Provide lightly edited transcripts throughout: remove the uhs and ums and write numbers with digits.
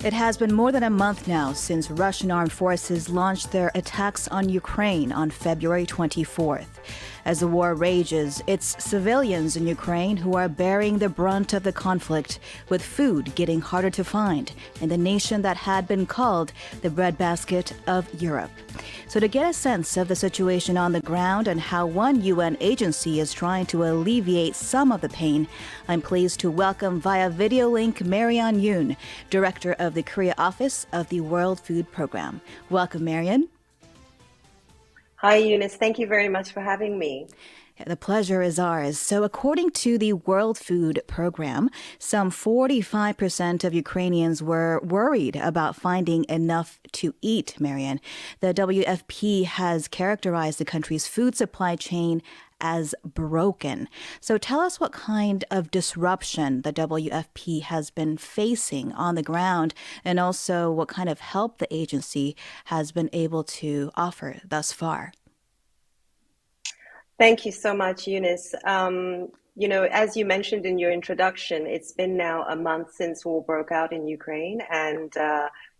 It has been more than a month now since Russian armed forces launched their attacks on Ukraine on February 24th. As the war rages, it's civilians in Ukraine who are bearing the brunt of the conflict, with food getting harder to find in the nation that had been called the breadbasket of Europe. So to get a sense of the situation on the ground and how one UN agency is trying to alleviate some of the pain, I'm pleased to welcome via video link Marian Yun, Director of the Korea Office of the World Food Program. Welcome, Marian. Hi, Eunice. Thank you very much for having me. The pleasure is ours. So, according to the World Food Program, some 45% of Ukrainians were worried about finding enough to eat, Marian. The WFP has characterized the country's food supply chain as broken. So tell us what kind of disruption the WFP has been facing on the ground, and also what kind of help the agency has been able to offer thus far. Thank you so much, Eunice. As you mentioned in your introduction, it's been now a month since war broke out in Ukraine. And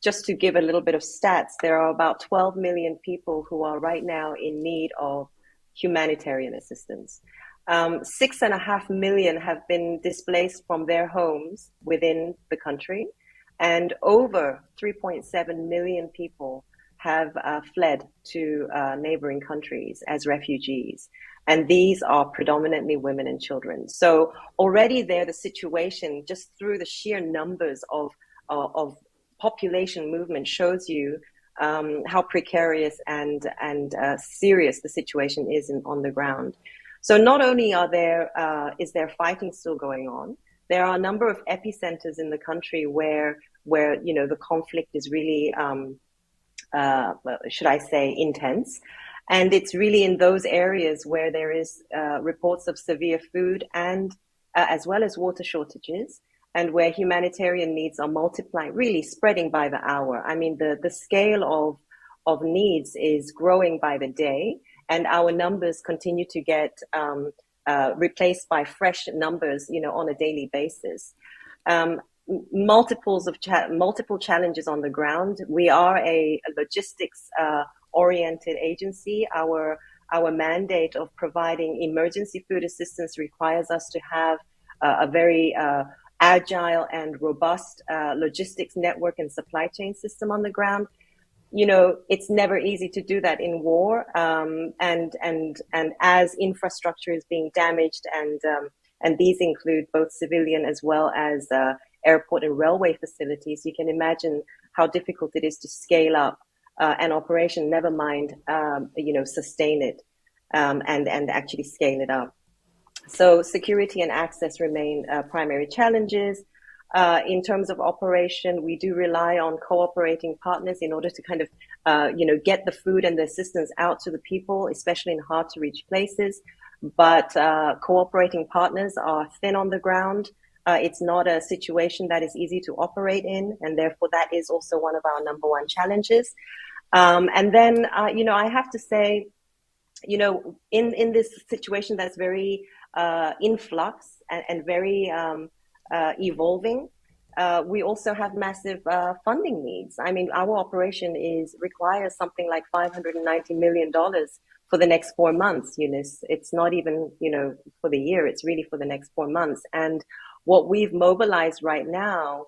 just to give a little bit of stats, there are about 12 million people who are right now in need of humanitarian assistance. 6.5 million have been displaced from their homes within the country, and over 3.7 million people have fled to neighboring countries as refugees. And these are predominantly women and children. So already there, the situation, just through the sheer numbers of population movement, shows you how precarious and serious the situation is on the ground. So not only is there fighting still going on, there are a number of epicenters in the country where the conflict is really should I say, intense. And it's really in those areas where there is reports of severe food and as well as water shortages, and where humanitarian needs are multiplying, really spreading by the hour. I mean, the scale of needs is growing by the day, and our numbers continue to get replaced by fresh numbers, on a daily basis. Multiple challenges on the ground. We are a logistics oriented agency. Our mandate of providing emergency food assistance requires us to have a very agile and robust logistics network and supply chain system on the ground. It's never easy to do that in war, and as infrastructure is being damaged, and these include both civilian as well as airport and railway facilities. You can imagine how difficult it is to scale up an operation, never mind, sustain it and actually scale it up. So security and access remain primary challenges. In terms of operation, we do rely on cooperating partners in order to kind of, get the food and the assistance out to the people, especially in hard to reach places. But cooperating partners are thin on the ground. It's not a situation that is easy to operate in, and therefore that is also one of our number one challenges. And then, I have to say, in this situation that's very in flux and very evolving, we also have massive funding needs. I mean, our operation requires something like $590 million for the next 4 months, Eunice. It's not even, for the year, it's really for the next 4 months. And what we've mobilized right now,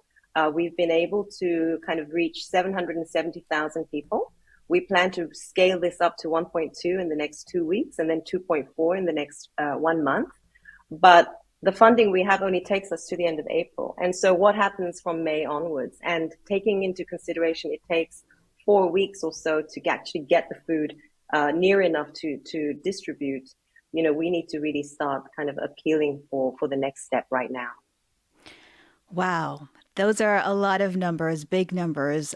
we've been able to kind of reach 770,000 people. We plan to scale this up to 1.2 in the next 2 weeks, and then 2.4 in the next 1 month. But the funding we have only takes us to the end of April. And so what happens from May onwards? And taking into consideration, it takes 4 weeks or so to actually get the food near enough to distribute. We need to really start kind of appealing for the next step right now. Wow. Those are a lot of numbers, big numbers.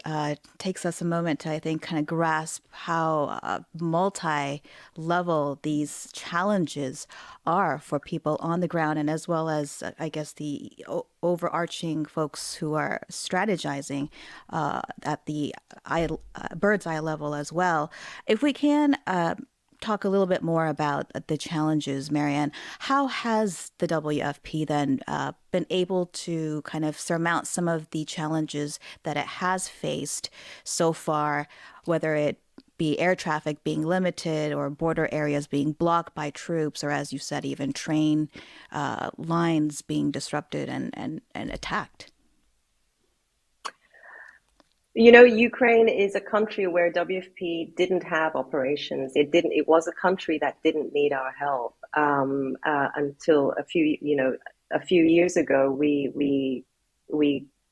Takes us a moment to, I think, kind of grasp how multi-level these challenges are for people on the ground, and as well as, I guess, the overarching folks who are strategizing at the bird's eye level as well. If we can talk a little bit more about the challenges, Marianne. How has the WFP then been able to kind of surmount some of the challenges that it has faced so far, whether it be air traffic being limited or border areas being blocked by troops, or as you said, even train lines being disrupted and attacked? You know, Ukraine is a country where WFP didn't have operations. It was a country that didn't need our help until a few years ago. We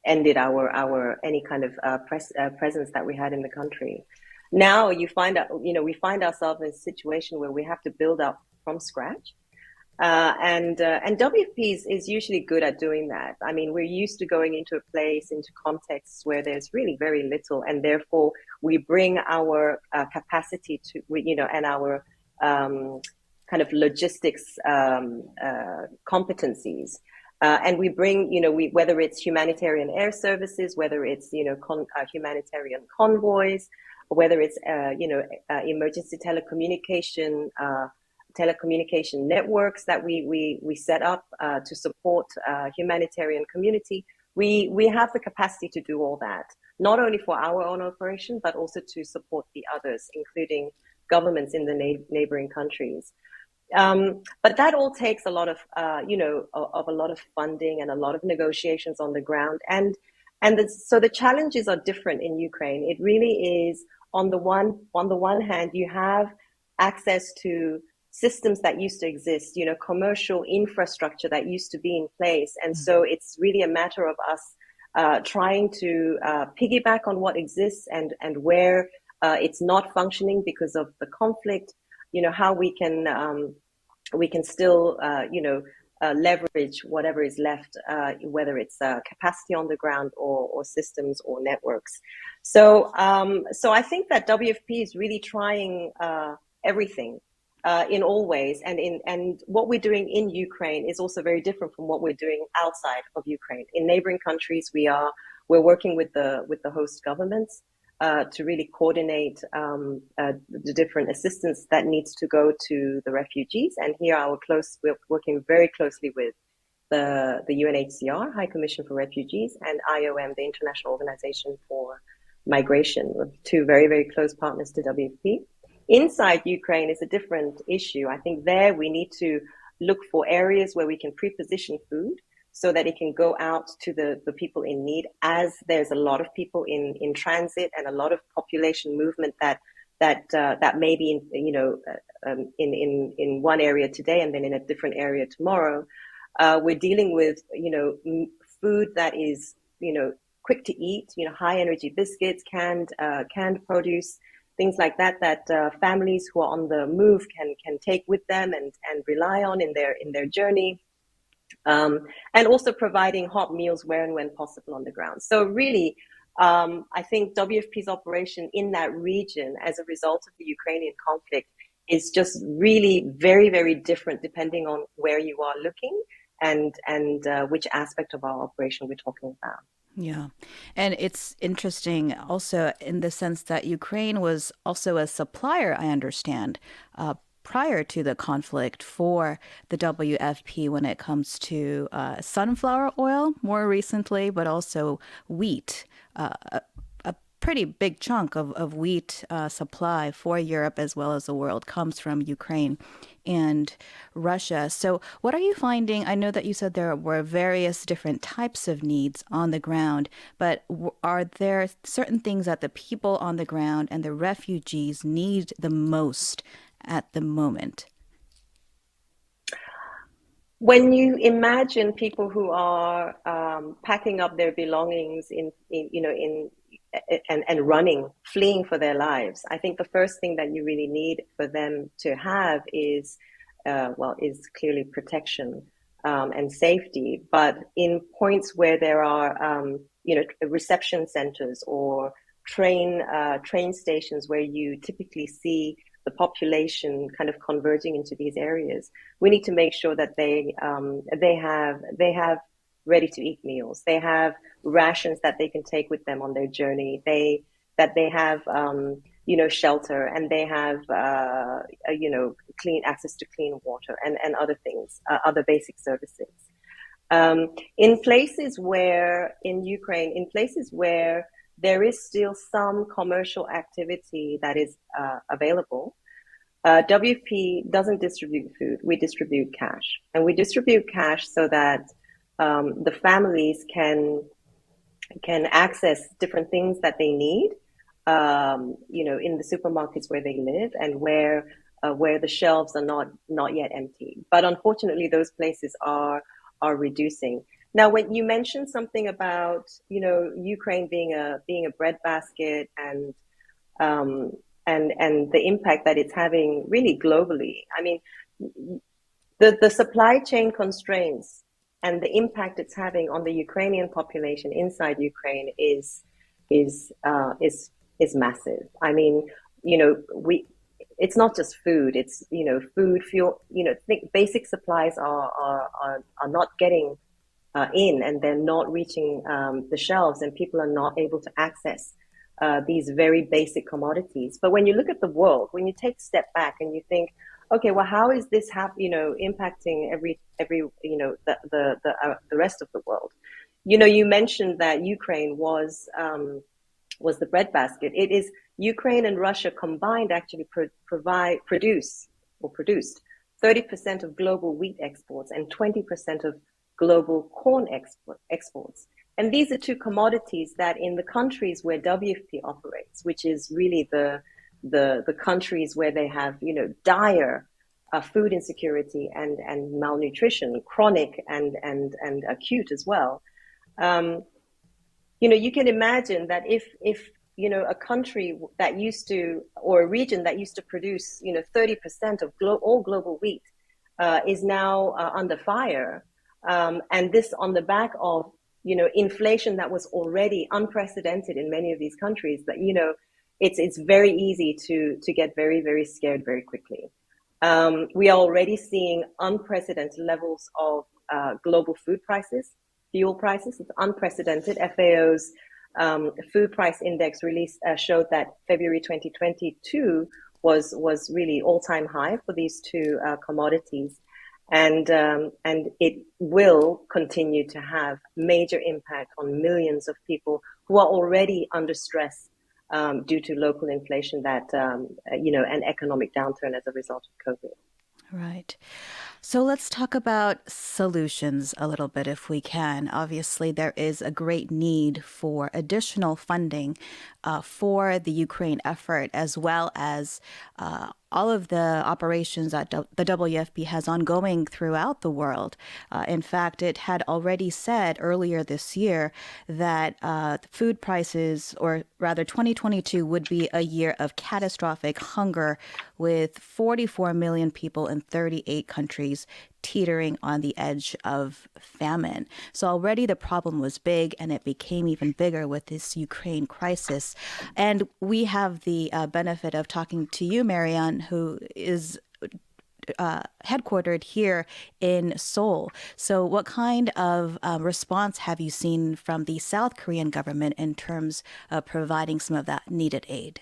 ended our any kind of presence that we had in the country. Now we find ourselves in a situation where we have to build up from scratch. And WFP is usually good at doing that. I mean, we're used to going into a place, into contexts where there's really very little, and therefore we bring our capacity and our kind of logistics competencies. And we bring, whether it's humanitarian air services, whether it's, humanitarian convoys, whether it's, emergency telecommunication networks that we set up to support humanitarian community. We have the capacity to do all that, not only for our own operation, but also to support the others, including governments in the neighboring countries. But that all takes a lot of a lot of funding and a lot of negotiations on the ground. So the challenges are different in Ukraine. It really is on the one hand, you have access to systems that used to exist, commercial infrastructure that used to be in place. And so it's really a matter of us trying to piggyback on what exists and where it's not functioning because of the conflict, how we can still, leverage whatever is left, whether it's capacity on the ground or systems or networks. So I think that WFP is really trying everything. In all ways, and what we're doing in Ukraine is also very different from what we're doing outside of Ukraine. In neighboring countries, we're working with the host governments to really coordinate the different assistance that needs to go to the refugees. And here we're working very closely with the UNHCR, High Commission for Refugees, and IOM, the International Organization for Migration, two very, very close partners to WFP. Inside Ukraine is a different issue. I think there we need to look for areas where we can pre-position food so that it can go out to the people in need, as there's a lot of people in transit and a lot of population movement that may be in one area today and then in a different area tomorrow. We're dealing with food that is quick to eat, high energy biscuits, canned produce, things like that families who are on the move can take with them and rely on in their journey, and also providing hot meals where and when possible on the ground. So really, I think WFP's operation in that region, as a result of the Ukrainian conflict, is just really very, very different depending on where you are looking and which aspect of our operation we're talking about. Yeah. And it's interesting also in the sense that Ukraine was also a supplier, I understand, prior to the conflict for the WFP when it comes to sunflower oil more recently, but also wheat. A pretty big chunk of wheat supply for Europe as well as the world comes from Ukraine and Russia. So what are you finding? I know that you said there were various different types of needs on the ground, but are there certain things that the people on the ground and the refugees need the most at the moment? When you imagine people who are packing up their belongings and running, fleeing for their lives, I think the first thing that you really need for them to have is clearly protection and safety. But in points where there are, reception centers or train stations where you typically see the population kind of converging into these areas, we need to make sure that they have ready to eat meals. They have rations that they can take with them on their journey. That they have shelter, and they have, clean access to clean water and other things, other basic services. In places where, in Ukraine, in places where there is still some commercial activity that is available, WFP doesn't distribute food. We distribute cash. And we distribute cash so that the families can access different things that they need, in the supermarkets where they live and where the shelves are not yet empty. But unfortunately, those places are reducing. Now, when you mentioned something about Ukraine being a breadbasket and the impact that it's having really globally, I mean, the supply chain constraints and the impact it's having on the Ukrainian population inside Ukraine is massive. I mean, it's not just food. It's food, fuel. Basic supplies are not getting in, and they're not reaching the shelves, and people are not able to access these very basic commodities. But when you look at the world, when you take a step back and you think, okay, well, how is this impacting the rest of the world? You mentioned that Ukraine was the breadbasket. It is Ukraine and Russia combined actually produced 30% of global wheat exports and 20% of global corn exports. And these are two commodities that in the countries where WFP operates, which is really the countries where they have dire food insecurity and malnutrition, chronic and acute as well. You can imagine that if a country that used to, or a region that used to produce 30% of all global wheat is now under fire, and this on the back of inflation that was already unprecedented in many of these countries, that it's very easy to get very, very scared very quickly. We are already seeing unprecedented levels of global food prices, fuel prices. It's unprecedented. FAO's food price index release showed that February 2022 was really all-time high for these two commodities. And it will continue to have major impact on millions of people who are already under stress due to local inflation and economic downturn as a result of COVID. Right. So let's talk about solutions a little bit if we can. Obviously, there is a great need for additional funding for the Ukraine effort, as well as all of the operations that the WFP has ongoing throughout the world. In fact, it had already said earlier this year that food prices, or rather 2022, would be a year of catastrophic hunger, with 44 million people in 38 countries teetering on the edge of famine. So already the problem was big, and it became even bigger with this Ukraine crisis. And we have the benefit of talking to you, Marian, who is headquartered here in Seoul. So what kind of response have you seen from the South Korean government in terms of providing some of that needed aid?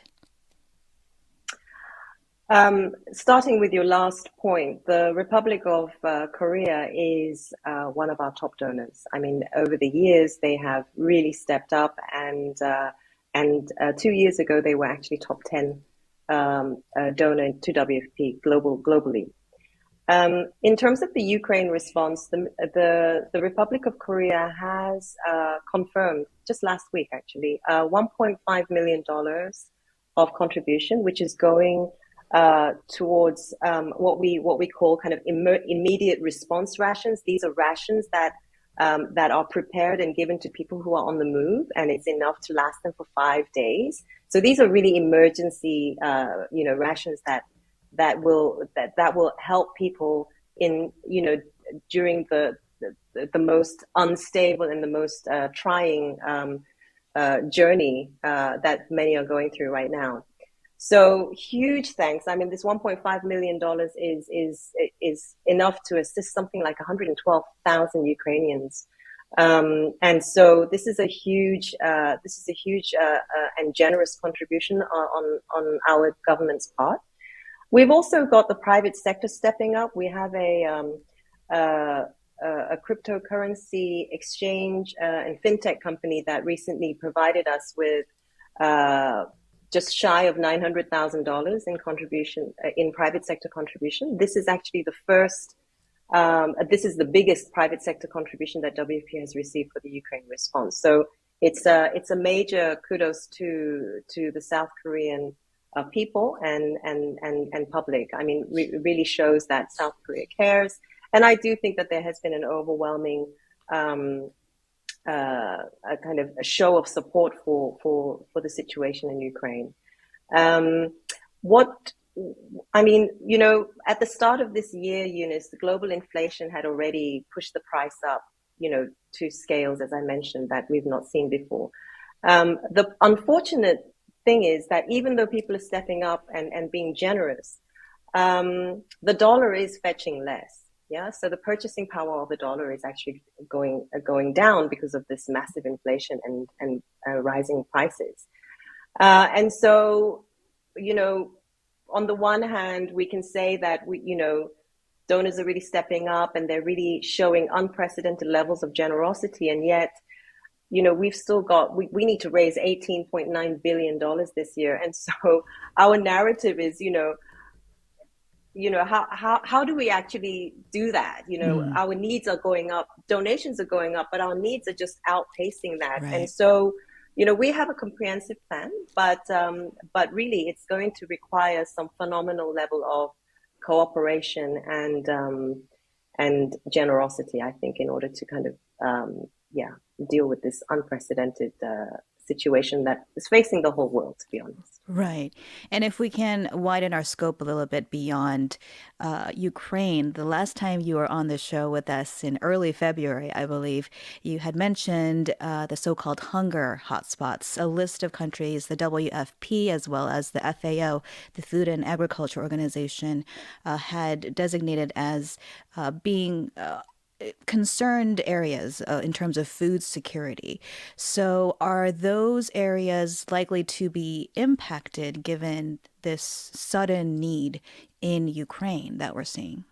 Starting with your last point, the Republic of Korea is one of our top donors. I mean, over the years, they have really stepped up, and 2 years ago, they were actually top 10 donor to WFP globally. In terms of the Ukraine response, the Republic of Korea has confirmed just last week, actually, $1.5 million of contribution, which is going towards what we call kind of immediate response rations. These are rations that are prepared and given to people who are on the move, and it's enough to last them for 5 days. So these are really emergency, rations that will help people in during the most unstable and the most trying journey that many are going through right now. So huge thanks. I mean, this $1.5 million is enough to assist something like 112,000 Ukrainians And so this is a huge and generous contribution on our government's part. We've also got the private sector stepping up. We have uh, a cryptocurrency exchange and fintech company that recently provided us with uh, just shy of $900,000 in contribution in private sector contribution. This is actually the first. This is the biggest private sector contribution that WFP has received for the Ukraine response. So it's a major kudos to the South Korean people and public. I mean, it really shows that South Korea cares, and I do think that there has been an overwhelming a kind of a show of support for the situation in Ukraine. What I mean, you know, at the start of this year, Eunice, the global inflation had already pushed the price up, you know, to scales, as I mentioned, that we've not seen before. The unfortunate thing is that even though people are stepping up and being generous, the dollar is fetching less. Yeah, so the purchasing power of the dollar is actually going down because of this massive inflation and rising prices. And so, you know, on the one hand, we can say that you know, donors are really stepping up and they're really showing unprecedented levels of generosity, and yet, you know, we've still got we need to raise $18.9 billion this year, and so our narrative is, how do we actually do that? You know, our needs are going up, donations are going up, but our needs are just outpacing that. Right. And so, you know, we have a comprehensive plan, but really it's going to require some phenomenal level of cooperation and generosity, I think, in order to kind of deal with this unprecedented situation that is facing the whole world, to be honest. Right. And if we can widen our scope a little bit beyond Ukraine, the last time you were on the show with us in early February, I believe, you had mentioned the so-called hunger hotspots, a list of countries the WFP as well as the FAO, the Food and Agriculture Organization, had designated as being concerned areas in terms of food security. So, are those areas likely to be impacted given this sudden need in Ukraine that we're seeing?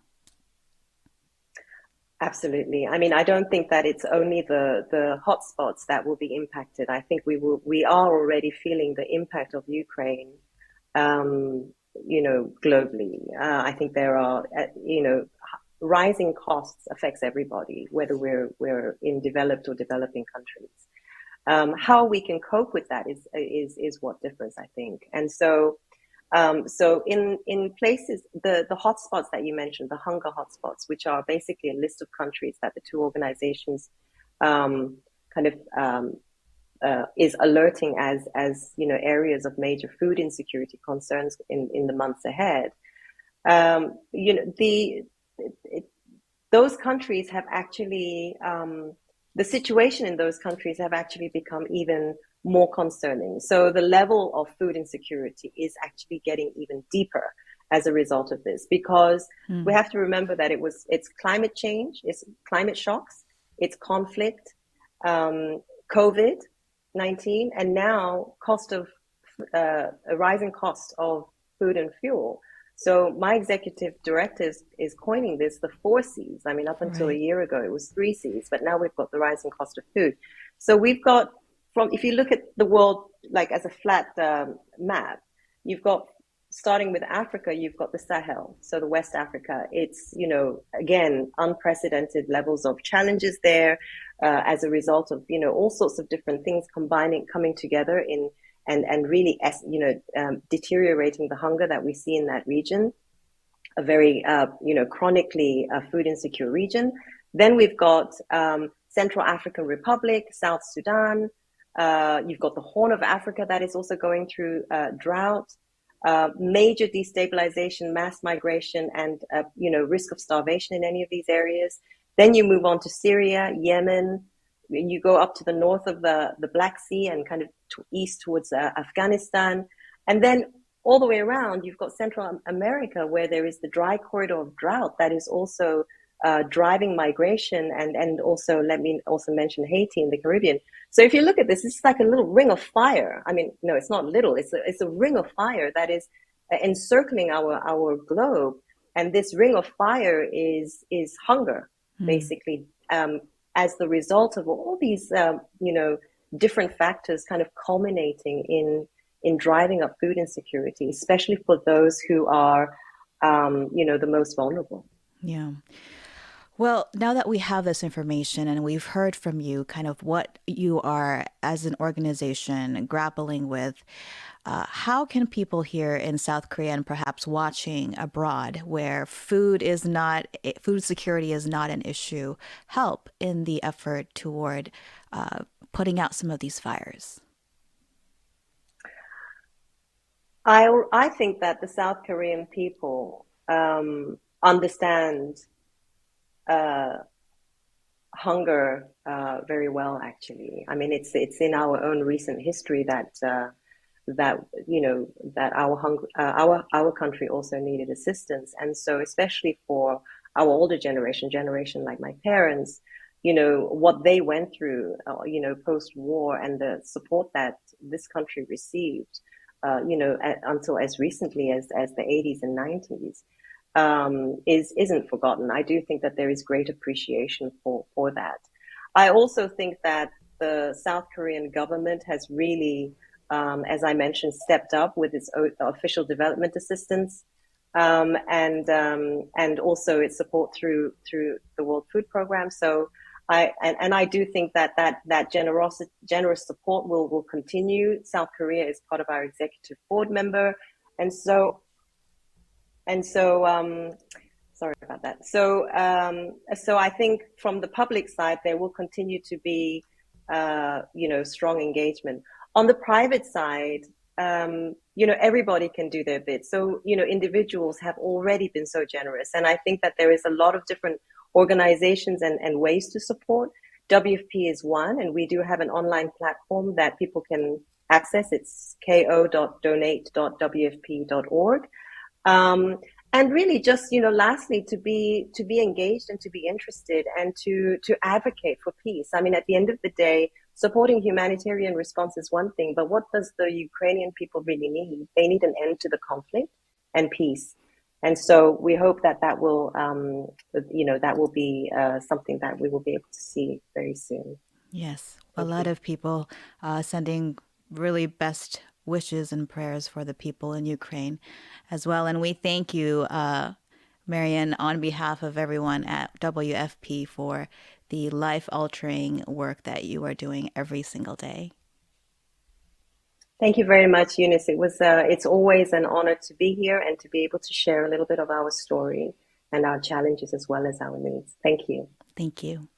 Absolutely. I mean, I don't think that it's only the hotspots that will be impacted. I think we are already feeling the impact of Ukraine, globally. I think there are, rising costs affects everybody, whether we're in developed or developing countries. How we can cope with that is what differs, I think. And so, in places, the hotspots that you mentioned, the hunger hotspots, which are basically a list of countries that the two organizations kind of is alerting as you know, areas of major food insecurity concerns in the months ahead. You know, those countries have actually the situation in those countries have actually become even more concerning. So the level of food insecurity is actually getting even deeper as a result of this, because we have to remember that it's climate change, it's climate shocks, it's conflict, COVID-19, and now a rising cost of food and fuel. So my executive director is coining this the 4 C's. I mean, up until a year ago, it was 3 C's, but now we've got the rising cost of food. So we've got, if you look at the world like as a flat map, you've got, starting with Africa, you've got the Sahel, so the West Africa. It's, you know, again, unprecedented levels of challenges there as a result of, you know, all sorts of different things coming together and really, deteriorating the hunger that we see in that region, a very, chronically food insecure region. Then we've got Central African Republic, South Sudan. You've got the Horn of Africa that is also going through drought, major destabilization, mass migration, and, risk of starvation in any of these areas. Then you move on to Syria, Yemen. You go up to the north of the Black Sea and kind of east towards Afghanistan. And then all the way around, you've got Central America, where there is the dry corridor of drought that is also driving migration, and also let me also mention Haiti in the Caribbean. So if you look at this, it's like a little ring of fire. I mean, no, it's not little. It's a ring of fire that is encircling our globe, and this ring of fire is hunger, basically, as the result of all these different factors kind of culminating in driving up food insecurity, especially for those who are the most vulnerable. Yeah. Well, now that we have this information and we've heard from you kind of what you are as an organization grappling with, how can people here in South Korea and perhaps watching abroad where food security is not an issue, help in the effort toward putting out some of these fires? I think that the South Korean people understand uh, hunger very well. Actually, I mean, it's in our own recent history that our country also needed assistance, and so especially for our older generation like my parents, what they went through, post war, and the support that this country received, until as recently as the 80s and 90s, isn't forgotten. I do think that there is great appreciation for that. I also think that the South Korean government has really, as I mentioned, stepped up with its official development assistance, and also its support through the World Food Program. So I do think that generous support will continue. South Korea is part of our executive board member, and so and so sorry about that. So I think from the public side there will continue to be strong engagement. On the private side, everybody can do their bit. So individuals have already been so generous, and I think that there is a lot of different organizations and ways to support. WFP is one, and we do have an online platform that people can access. It's ko.donate.wfp.org. And really just, lastly, to be engaged and to be interested and to advocate for peace. I mean, at the end of the day, supporting humanitarian response is one thing, but what does the Ukrainian people really need? They need an end to the conflict and peace. And so we hope that will, that will be something that we will be able to see very soon. Yes, a Thank lot you. of people sending really best wishes and prayers for the people in Ukraine as well. And we thank you, Marian, on behalf of everyone at WFP for the life altering work that you are doing every single day. Thank you very much, Eunice. It's always an honor to be here and to be able to share a little bit of our story and our challenges as well as our needs. Thank you. Thank you.